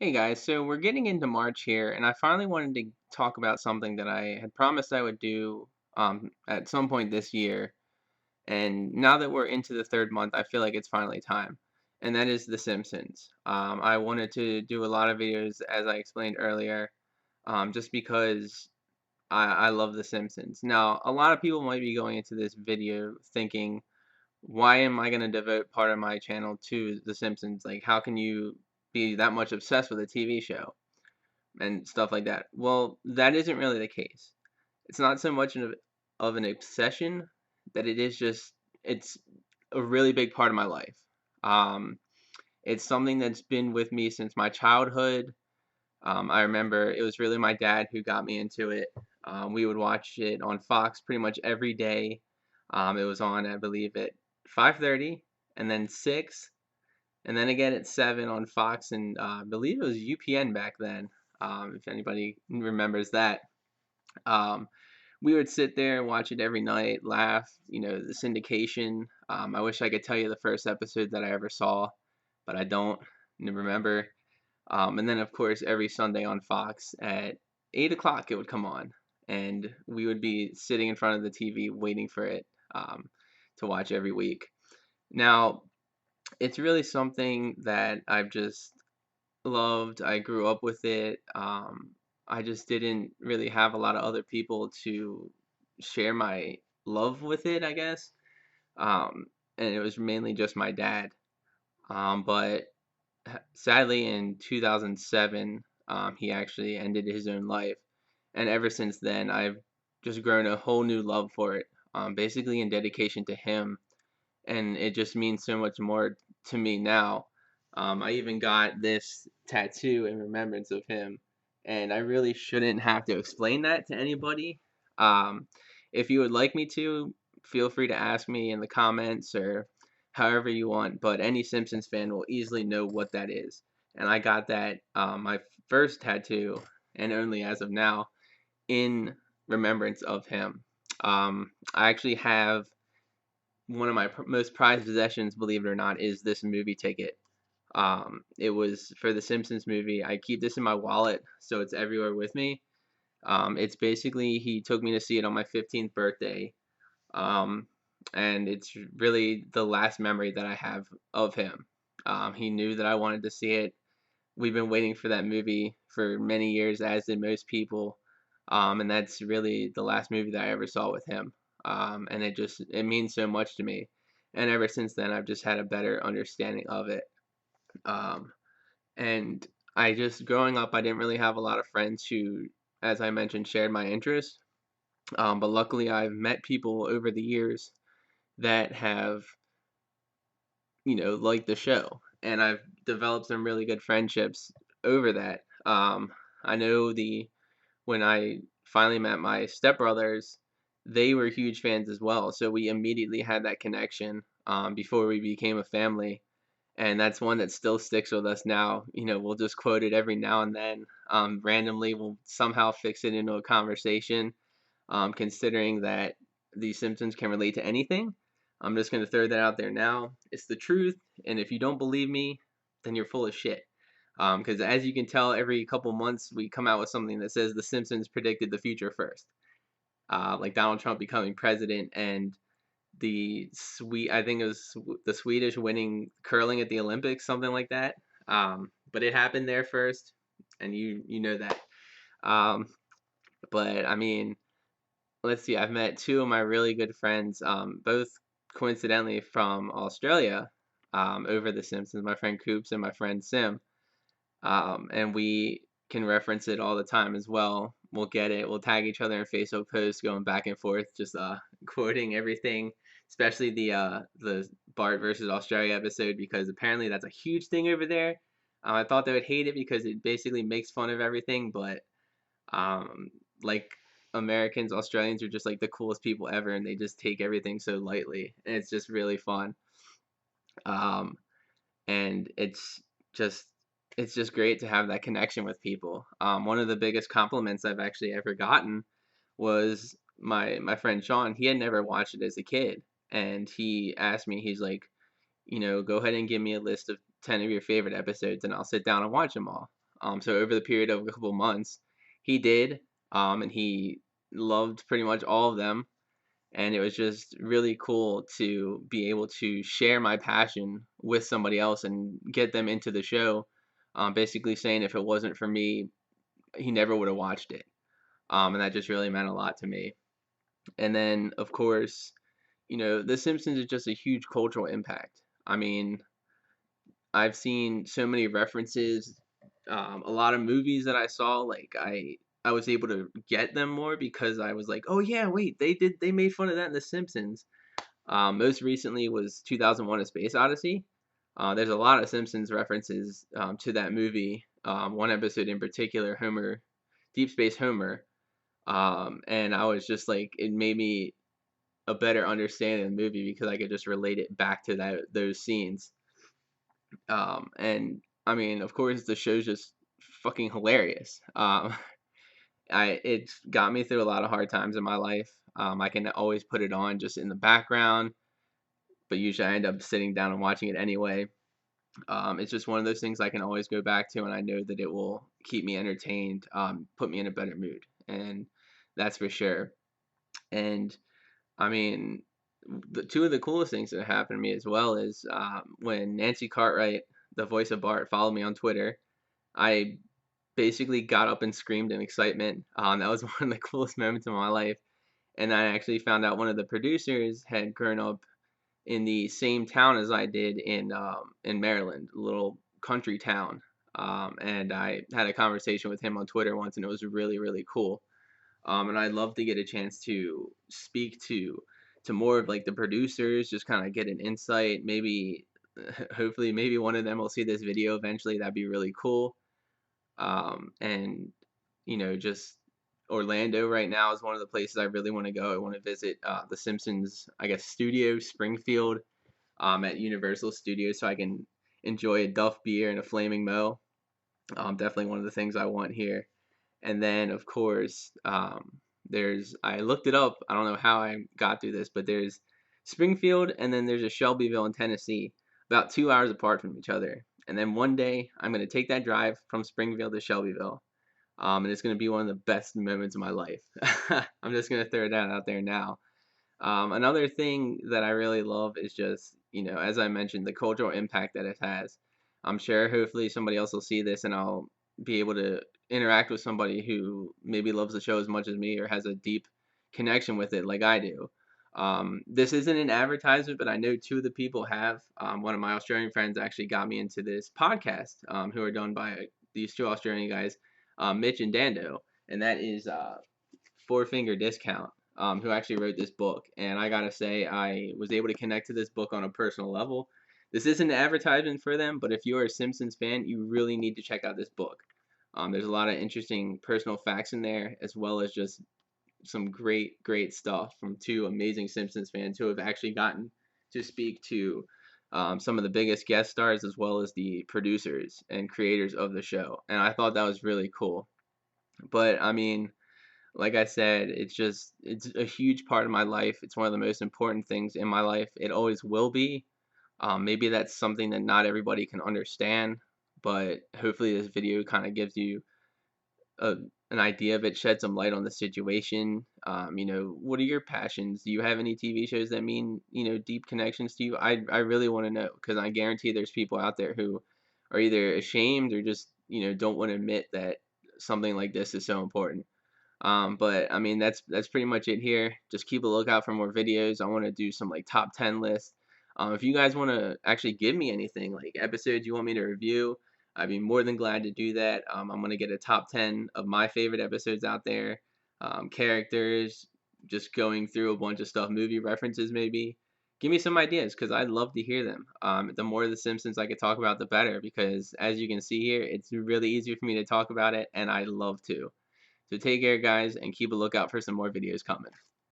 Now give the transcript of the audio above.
Hey guys, so we're getting into March here, and I finally wanted to talk about something that I had promised I would do at some point this year. And now that we're into the third month, I feel like it's finally time. And that is The Simpsons. I wanted to do a lot of videos, as I explained earlier, just because I love The Simpsons. Now, a lot of people might be going into this video thinking, why am I going to devote part of my channel to The Simpsons? Like, how can you be that much obsessed with a TV show and stuff like that? Well, that isn't really the case. It's not so much of an obsession that it is just, it's a really big part of my life. Um, it's something that's been with me since my childhood. I remember it was really my dad who got me into it. We would watch it on Fox pretty much every day. It was on, I believe, at 5:30 and then 6 and then again at 7 on Fox, and I believe it was UPN back then, if anybody remembers that. Um, we would sit there and watch it every night, laugh, the syndication. I wish I could tell you the first episode that I ever saw, but I don't remember. And then, of course, every Sunday on Fox at 8 o'clock it would come on, and we would be sitting in front of the TV waiting for it to watch every week. Now, it's really something that I've just loved. I grew up with it. I just didn't really have a lot of other people to share my love with it, I guess. And it was mainly just my dad. But sadly, in 2007, he actually ended his own life. And ever since then, I've just grown a whole new love for it, basically in dedication to him. And it just means so much more to me now. I even got this tattoo in remembrance of him, and I really shouldn't have to explain that to anybody. Um, if you would like me to, feel free to ask me in the comments or however you want, but any Simpsons fan will easily know what that is. And I got that, my first tattoo, and only as of now, in remembrance of him. I actually have one of my most prized possessions, believe it or not, is this movie ticket. It was for the Simpsons movie. I keep this in my wallet, so it's everywhere with me. It's basically he took me to see it on my 15th birthday, um, and it's really the last memory that I have of him. He knew that I wanted to see it. We've been waiting for that movie for many years, as did most people. And that's really the last movie that I ever saw with him. And it means so much to me. And ever since then, I've just had a better understanding of it. Um, and I just, growing up, I didn't really have a lot of friends who, as I mentioned, shared my interests. But luckily, I've met people over the years that have, liked the show. And I've developed some really good friendships over that. I know when I finally met my stepbrothers, they were huge fans as well. So we immediately had that connection before we became a family. And that's one that still sticks with us now. We'll just quote it every now and then. Randomly, we'll somehow fix it into a conversation, considering that these Simpsons can relate to anything. I'm just going to throw that out there now. It's the truth. And if you don't believe me, then you're full of shit. Because as you can tell, every couple months we come out with something that says The Simpsons predicted the future first. Like Donald Trump becoming president and I think it was the Swedish winning curling at the Olympics, something like that. But it happened there first, and you know that. Um, but I mean, let's see. I've met two of my really good friends, both coincidentally from Australia, over The Simpsons. My friend Coops and my friend Sim. And we can reference it all the time as well. We'll get it. We'll tag each other in Facebook posts, going back and forth, just quoting everything, especially the Bart versus Australia episode, because apparently that's a huge thing over there. I thought they would hate it because it basically makes fun of everything, but um, like Americans, Australians are just like the coolest people ever, and they just take everything so lightly, and it's just really fun. Um, and just it's just great to have that connection with people. One of the biggest compliments I've actually ever gotten was my friend Sean. He had never watched it as a kid, and he asked me. He's like, go ahead and give me a list of 10 of your favorite episodes, and I'll sit down and watch them all. So over the period of a couple months, he did, and he loved pretty much all of them. And it was just really cool to be able to share my passion with somebody else and get them into the show. Basically saying if it wasn't for me, he never would have watched it. And that just really meant a lot to me. And then, of course, The Simpsons is just a huge cultural impact. I mean, I've seen so many references, a lot of movies that I saw, like I was able to get them more because I was like, oh yeah, wait, they made fun of that in The Simpsons. Most recently was 2001: A Space Odyssey. There's a lot of Simpsons references to that movie. One episode in particular, Homer, Deep Space Homer, and I was just like, it made me a better understanding of the movie because I could just relate it back to those scenes. And I mean, of course, the show's just fucking hilarious. It's got me through a lot of hard times in my life. I can always put it on just in the background, but usually I end up sitting down and watching it anyway. It's just one of those things I can always go back to, and I know that it will keep me entertained, put me in a better mood, and that's for sure. And I mean, two of the coolest things that happened to me as well is when Nancy Cartwright, the voice of Bart, followed me on Twitter. I basically got up and screamed in excitement. That was one of the coolest moments of my life. And I actually found out one of the producers had grown up in the same town as I did in Maryland, a little country town. And I had a conversation with him on Twitter once, and it was really, really cool. And I'd love to get a chance to speak to more of like the producers, just kind of get an insight. Maybe, hopefully, maybe one of them will see this video eventually. That'd be really cool. And just Orlando right now is one of the places I really want to go. I want to visit the Simpsons, I guess, studio, Springfield, at Universal Studios, so I can enjoy a Duff beer and a Flaming Moe. Definitely one of the things I want here. And then, of course, I looked it up. I don't know how I got through this, but there's Springfield and then there's a Shelbyville in Tennessee, about 2 hours apart from each other. And then one day I'm going to take that drive from Springfield to Shelbyville. And it's going to be one of the best moments of my life. I'm just going to throw that out there now. Another thing that I really love is just, as I mentioned, the cultural impact that it has. I'm sure hopefully somebody else will see this and I'll be able to interact with somebody who maybe loves the show as much as me or has a deep connection with it like I do. This isn't an advertisement, but I know two of the people have. One of my Australian friends actually got me into this podcast, who are done by these two Australian guys, Mitch and Dando, and that is Four Finger Discount, who actually wrote this book. And I gotta say, I was able to connect to this book on a personal level. This isn't an advertisement for them, but if you're a Simpsons fan, you really need to check out this book. There's a lot of interesting personal facts in there, as well as just some great, great stuff from two amazing Simpsons fans who have actually gotten to speak to some of the biggest guest stars as well as the producers and creators of the show. And I thought that was really cool. But I mean, like I said, it's a huge part of my life. It's one of the most important things in my life. It always will be. Maybe that's something that not everybody can understand, but hopefully this video kind of gives you a, an idea of it, shed some light on the situation. What are your passions? Do you have any TV shows that mean, deep connections to you? I really want to know because I guarantee there's people out there who are either ashamed or just, don't want to admit that something like this is so important. But I mean, that's pretty much it here. Just keep a lookout for more videos. I want to do some like top 10 lists. If you guys want to actually give me anything, like episodes you want me to review, I'd be more than glad to do that. I'm going to get a top 10 of my favorite episodes out there, characters, just going through a bunch of stuff, movie references maybe. Give me some ideas because I'd love to hear them. The more of The Simpsons I could talk about, the better because as you can see here, it's really easy for me to talk about it and I love to. So take care, guys, and keep a lookout for some more videos coming.